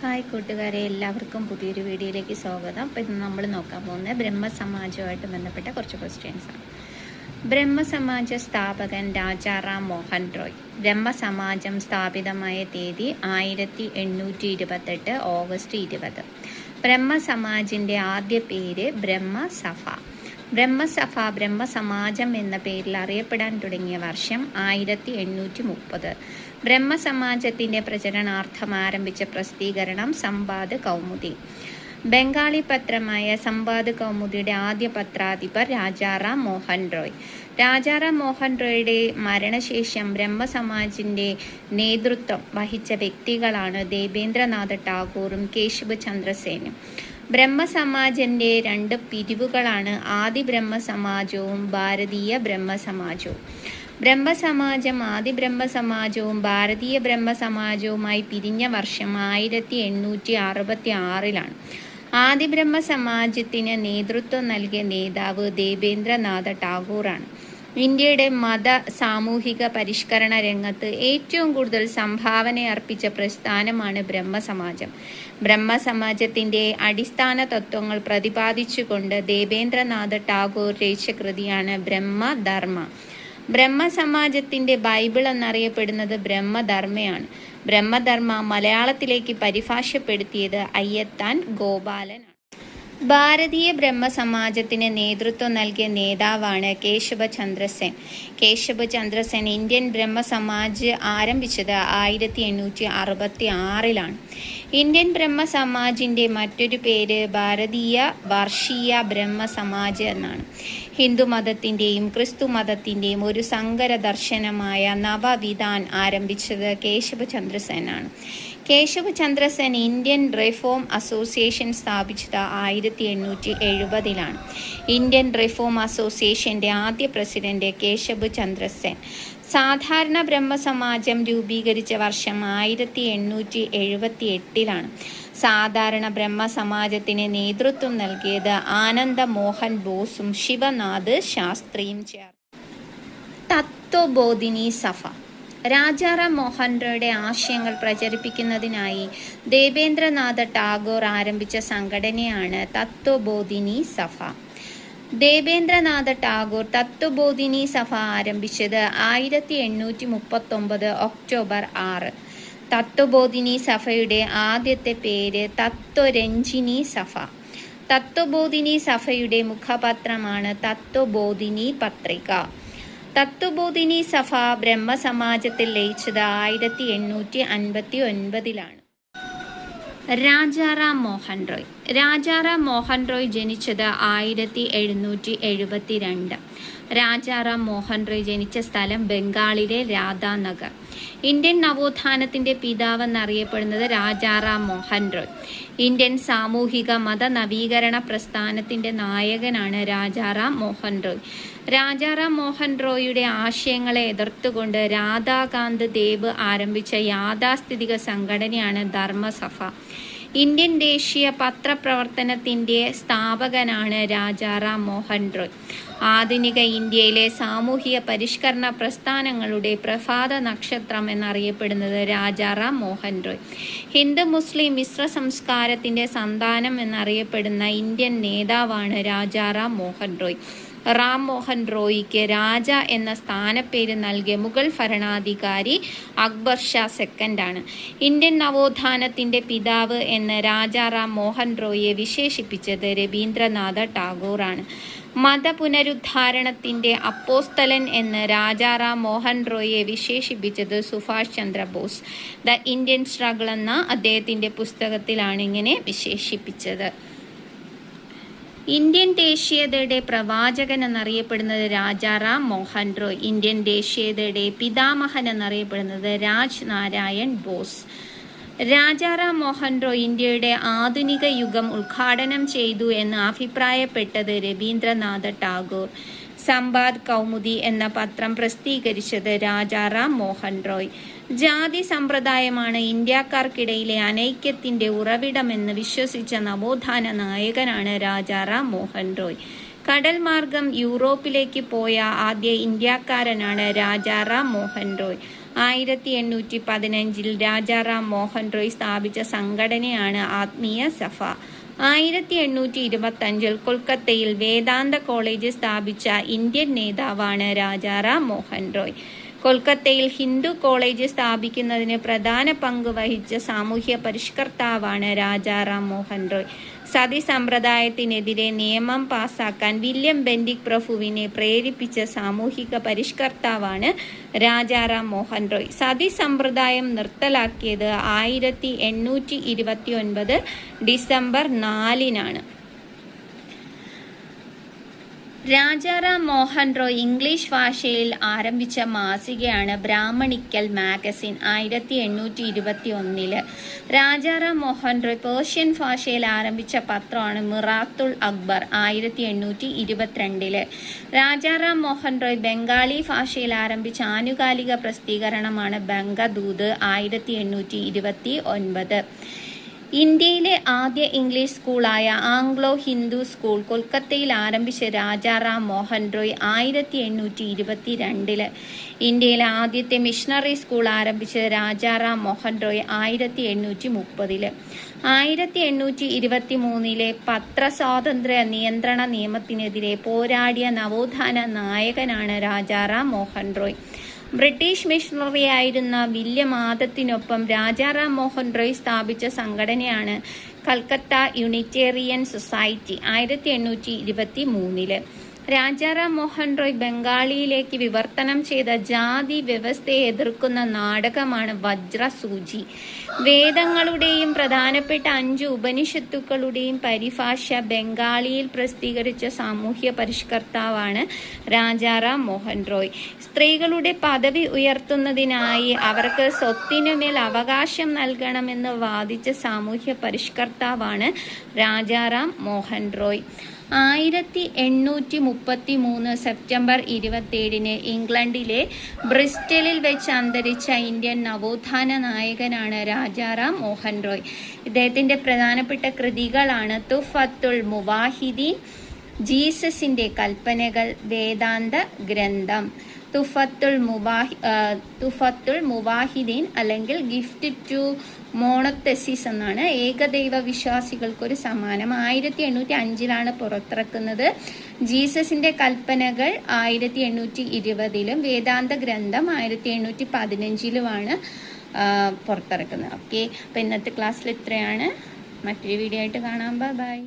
Hi കൂട്ടുകാരെ, എല്ലാവർക്കും പുതിയൊരു വീഡിയോയിലേക്ക് സ്വാഗതം. അപ്പോൾ ഇന്ന് നമ്മൾ നോക്കാൻ പോകുന്നത് ബ്രഹ്മസമാജവുമായിട്ട് ബന്ധപ്പെട്ട കുറച്ച് ക്വസ്റ്റ്യൻസാണ്. ബ്രഹ്മസമാജ സ്ഥാപകൻ രാജാറാം മോഹൻ റോയ്. ബ്രഹ്മസമാജം സ്ഥാപിതമായ തീയതി 1828 ഓഗസ്റ്റ് 20. ബ്രഹ്മസമാജിൻ്റെ ആദ്യ പേര് ബ്രഹ്മസഭ. ബ്രഹ്മസമാജം എന്ന പേരിൽ അറിയപ്പെടാൻ തുടങ്ങിയ വർഷം 1830. ബ്രഹ്മസമാജത്തിൻ്റെ പ്രചരണാർത്ഥം ആരംഭിച്ച പ്രസിദ്ധീകരണം സംവാദ് കൗമുദി. ബംഗാളി പത്രമായ സംവാദ് കൗമുദിയുടെ ആദ്യ പത്രാധിപർ രാജാറാം മോഹൻ റോയ്. രാജാറാം മോഹൻ റോയുടെ മരണശേഷം ബ്രഹ്മസമാജിൻ്റെ നേതൃത്വം വഹിച്ച വ്യക്തികളാണ് ദേബേന്ദ്രനാഥ ടാഗോറും കേശബ് ചന്ദ്ര സെനും. ബ്രഹ്മസമാജിൻ്റെ രണ്ട് പിരിവുകളാണ് ആദി ബ്രഹ്മസമാജവും ഭാരതീയ ബ്രഹ്മസമാജവും. ബ്രഹ്മസമാജം ആദി ബ്രഹ്മസമാജവും ഭാരതീയ ബ്രഹ്മസമാജവുമായി പിരിഞ്ഞ വർഷം 1866. ആദി ബ്രഹ്മസമാജത്തിന് നേതൃത്വം നൽകിയ നേതാവ് ദേബേന്ദ്രനാഥ ടാഗോറാണ്. ഇന്ത്യയുടെ മത സാമൂഹിക പരിഷ്കരണ രംഗത്ത് ഏറ്റവും കൂടുതൽ സംഭാവന അർപ്പിച്ച പ്രസ്ഥാനമാണ് ബ്രഹ്മസമാജം. ബ്രഹ്മസമാജത്തിൻ്റെ അടിസ്ഥാന തത്വങ്ങൾ പ്രതിപാദിച്ചുകൊണ്ട് ദേബേന്ദ്രനാഥ ടാഗോർ രചിച്ച കൃതിയാണ് ബ്രഹ്മധർമ്മ. ബ്രഹ്മസമാജത്തിൻ്റെ ബൈബിൾ എന്നറിയപ്പെടുന്നത് ബ്രഹ്മധർമ്മയാണ്. ബ്രഹ്മധർമ്മ മലയാളത്തിലേക്ക് പരിഭാഷപ്പെടുത്തിയത് അയ്യത്താൻ ഗോപാലനാണ്. ഭാരതീയ ബ്രഹ്മസമാജത്തിന് നേതൃത്വം നൽകിയ നേതാവാണ് കേശബ് ചന്ദ്ര സെൻ. കേശബ് ചന്ദ്ര സെൻ ഇന്ത്യൻ ബ്രഹ്മസമാജ് ആരംഭിച്ചത് 1866. ഇന്ത്യൻ ബ്രഹ്മസമാജിൻ്റെ മറ്റൊരു പേര് ഭാരതീയ വാർഷിക ബ്രഹ്മസമാജ് എന്നാണ്. ഹിന്ദുമതത്തിൻ്റെയും ക്രിസ്തു മതത്തിൻ്റെയും ഒരു സങ്കര ദർശനമായ നവവിധാൻ ആരംഭിച്ചത് കേശബ് ചന്ദ്ര സെനാണ്. Keshab Chandra Sen Indian reform association സ്ഥാപിച്ചത് 1870. ഇന്ത്യൻ റിഫോം അസോസിയേഷൻ്റെ ആദ്യ പ്രസിഡന്റ് കേശബ് ചന്ദ്ര സെൻ. സാധാരണ ബ്രഹ്മസമാജം രൂപീകരിച്ച വർഷം 1878. സാധാരണ ബ്രഹ്മസമാജത്തിന് നേതൃത്വം നൽകിയത് ആനന്ദ മോഹൻ ബോസും ശിവനാഥ് ശാസ്ത്രിയും ചേർന്നു. തത്വബോധിനി സഭ. രാജാറാം മോഹൻ റോയുടെ ആശയങ്ങൾ പ്രചരിപ്പിക്കുന്നതിനായി ദേബേന്ദ്രനാഥ ടാഗോർ ആരംഭിച്ച സംഘടനയാണ് തത്വബോധിനി സഭ. ദേബേന്ദ്രനാഥ ടാഗോർ തത്വബോധിനി സഭ ആരംഭിച്ചത് 1839 ഒക്ടോബർ 6. തത്വബോധിനി സഭയുടെ ആദ്യത്തെ പേര് തത്വരഞ്ജിനി സഭ. തത്വബോധിനി സഭയുടെ മുഖപത്രമാണ് തത്വബോധിനി പത്രിക. തത്വബോധിനി സഭ ബ്രഹ്മസമാജത്തിൽ ലയിച്ചത് 1859. രാജാറാം മോഹൻ റോയ്. രാജാറാം മോഹൻ റോയ് ജനിച്ചത് 1772. രാജാറാം മോഹൻ റോയ് ജനിച്ച സ്ഥലം ബംഗാളിലെ രാധാനഗർ. ഇന്ത്യൻ നവോത്ഥാനത്തിൻ്റെ പിതാവെന്നറിയപ്പെടുന്നത് രാജാറാം മോഹൻ റോയ്. ഇന്ത്യൻ സാമൂഹിക മത നവീകരണ പ്രസ്ഥാനത്തിൻ്റെ നായകനാണ് രാജാറാം മോഹൻ റോയ്. രാജാറാം മോഹൻ റോയിയുടെ ആശയങ്ങളെ എതിർത്തുകൊണ്ട് രാധാകാന്ത് ദേവ് ആരംഭിച്ച യാഥാസ്ഥിതിക സംഘടനയാണ് ധർമ്മസഭ. ഇന്ത്യൻ ദേശീയ പത്രപ്രവർത്തനത്തിൻ്റെ സ്ഥാപകനാണ് രാജാറാം മോഹൻ റോയ്. ആധുനിക ഇന്ത്യയിലെ സാമൂഹിക പരിഷ്കരണ പ്രസ്ഥാനങ്ങളുടെ പ്രഭാത നക്ഷത്രം എന്നറിയപ്പെടുന്നത് രാജാറാം മോഹൻ റോയ്. ഹിന്ദു മുസ്ലിം മിശ്ര സംസ്കാരത്തിൻ്റെ സന്താനം എന്നറിയപ്പെടുന്ന ഇന്ത്യൻ നേതാവാണ് രാജാറാം മോഹൻ റോയ്. റാം മോഹൻ റോയിക്ക് രാജ എന്ന സ്ഥാനപ്പേര് നൽകിയ മുഗൾ ഭരണാധികാരി അക്ബർ ഷാ സെക്കൻഡാണ്. ഇന്ത്യൻ നവോത്ഥാനത്തിൻ്റെ പിതാവ് എന്ന് രാജാറാം മോഹൻ റോയിയെ വിശേഷിപ്പിച്ചത് രവീന്ദ്രനാഥ ടാഗോറാണ്. മതപുനരുദ്ധാരണത്തിൻ്റെ അപ്പോസ്തലൻ എന്ന് രാജാറാം മോഹൻ റോയിയെ വിശേഷിപ്പിച്ചത് Subhash Chandrabose. The Indian struggle എന്ന അദ്ദേഹത്തിൻ്റെ പുസ്തകത്തിലാണ് ഇങ്ങനെ വിശേഷിപ്പിച്ചത്. ഇന്ത്യൻ ദേശീയതയുടെ പ്രവാചകൻ എന്നറിയപ്പെടുന്നത് രാജാറാം മോഹൻ റോയ്. ഇന്ത്യൻ ദേശീയതയുടെ പിതാമഹൻ എന്നറിയപ്പെടുന്നത് രാജ് നാരായൺ ബോസ്. രാജാറാം മോഹൻ റോയ് ഇന്ത്യയുടെ ആധുനിക യുഗം ഉദ്ഘാടനം ചെയ്തു എന്ന് അഭിപ്രായപ്പെട്ടത് രവീന്ദ്രനാഥ ടാഗോർ. സംവാദ് കൗമുദി എന്ന പത്രം പ്രസിദ്ധീകരിച്ചത് രാജാറാം മോഹൻ റോയ്. ജാതി സമ്പ്രദായമാണ് ഇന്ത്യക്കാർക്കിടയിലെ അനൈക്യത്തിൻ്റെ ഉറവിടമെന്ന് വിശ്വസിച്ച നവോത്ഥാന നായകനാണ് രാജാറാം മോഹൻ റോയ്. കടൽ മാർഗം യൂറോപ്പിലേക്ക് പോയ ആദ്യ ഇന്ത്യക്കാരനാണ് രാജാറാം മോഹൻ റോയ്. 1815 രാജാറാം മോഹൻ റോയ് സ്ഥാപിച്ച സംഘടനയാണ് ആത്മീയ സഭ. 1825 കൊൽക്കത്തയിൽ വേദാന്ത കോളേജ് സ്ഥാപിച്ച ഇന്ത്യൻ നേതാവാണ് രാജാറാം മോഹൻ റോയ്. കൊൽക്കത്തയിൽ ഹിന്ദു കോളേജ് സ്ഥാപിക്കുന്നതിന് പ്രധാന പങ്ക് വഹിച്ച സാമൂഹ്യ പരിഷ്കർത്താവാണ് രാജാറാം മോഹൻ റോയ്. സതി സമ്പ്രദായത്തിനെതിരെ നിയമം പാസാക്കാൻ വില്യം ബെന്റിക് പ്രഭുവിനെ പ്രേരിപ്പിച്ച സാമൂഹിക പരിഷ്കർത്താവാണ് രാജാറാം മോഹൻ റോയ്. സതി സമ്പ്രദായം നിർത്തലാക്കിയത് 1829 ഡിസംബർ 4-നാണ്. രാജാറാം മോഹൻ റോയ് ഇംഗ്ലീഷ് ഭാഷയിൽ ആരംഭിച്ച മാസികയാണ് Brahmanical Magazine 1821. Rajaram Mohan Roy Persian ഭാഷയിൽ ആരംഭിച്ച പത്രമാണ് മിറാത്തുൽ അക്ബർ 1822. രാജാറാം മോഹൻ റോയ് ബംഗാളി ഭാഷയിൽ ആരംഭിച്ച ആനുകാലിക പ്രസിദ്ധീകരണമാണ് ബംഗദൂത് 1829. ഇന്ത്യയിലെ ആദ്യ ഇംഗ്ലീഷ് സ്കൂളായ ആംഗ്ലോ ഹിന്ദു സ്കൂൾ കൊൽക്കത്തയിൽ ആരംഭിച്ച രാജാറാം മോഹൻ റോയ് 1822. ഇന്ത്യയിലെ ആദ്യത്തെ മിഷണറി സ്കൂൾ ആരംഭിച്ചത് രാജാറാം മോഹൻ റോയ് 1830. 1823 പത്രസ്വാതന്ത്ര്യ നിയന്ത്രണ നിയമത്തിനെതിരെ പോരാടിയ നവോത്ഥാന നായകനാണ് രാജാറാം മോഹൻ റോയ്. ബ്രിട്ടീഷ് മിഷണറിയായിരുന്ന വില്യം ആദത്തിനൊപ്പം രാജാറാം മോഹൻ റോയ് സ്ഥാപിച്ച സംഘടനയാണ് കൽക്കത്ത യൂണിറ്റേറിയൻ സൊസൈറ്റി 1823. രാജാറാം മോഹൻ റോയ് ബംഗാളിയിലേക്ക് വിവർത്തനം ചെയ്ത ജാതി വ്യവസ്ഥയെ എതിർക്കുന്ന നാടകമാണ് വജ്രസൂചി. വേദങ്ങളുടെയും പ്രധാനപ്പെട്ട 5 ഉപനിഷത്തുക്കളുടെയും പരിഭാഷ ബംഗാളിയിൽ പ്രസിദ്ധീകരിച്ച സാമൂഹ്യ പരിഷ്കർത്താവാണ് രാജാറാം മോഹൻ റോയ്. സ്ത്രീകളുടെ പദവി ഉയർത്തുന്നതിനായി അവർക്ക് സ്വത്തിനുമേൽ അവകാശം നൽകണമെന്ന് വാദിച്ച സാമൂഹ്യ പരിഷ്കർത്താവാണ് രാജാറാം മോഹൻ റോയ്. 1833 സെപ്റ്റംബർ 27 ഇംഗ്ലണ്ടിലെ ബ്രിസ്റ്റലിൽ വെച്ച് അന്തരിച്ച ഇന്ത്യൻ നവോത്ഥാന നായകനാണ് രാജാറാം മോഹൻ റോയ്. ഇദ്ദേഹത്തിന്റെ പ്രധാനപ്പെട്ട കൃതികളാണ് തുഫത്തുൽ മുവാഹിദീൻ, ജീസസിന്റെ കൽപ്പനകൾ, വേദാന്ത ഗ്രന്ഥം. തുഫത്തുൽ മുവാഹിദീൻ അല്ലെങ്കിൽ ഗിഫ്റ്റ് ടു മോണോതെസിസ് എന്നാണ്. ഏകദൈവ വിശ്വാസികൾക്കൊരു സമ്മാനം 1805 പുറത്തിറക്കുന്നത്. ജീസസിന്റെ കൽപ്പനകൾ 1820 വേദാന്ത ഗ്രന്ഥം 1815 പുറത്തിറക്കുന്നത്. ഓക്കെ, അപ്പം ഇന്നത്തെ ക്ലാസ്സിൽ ഇത്രയാണ്. മറ്റൊരു വീഡിയോ ആയിട്ട് കാണാം. ബൈ.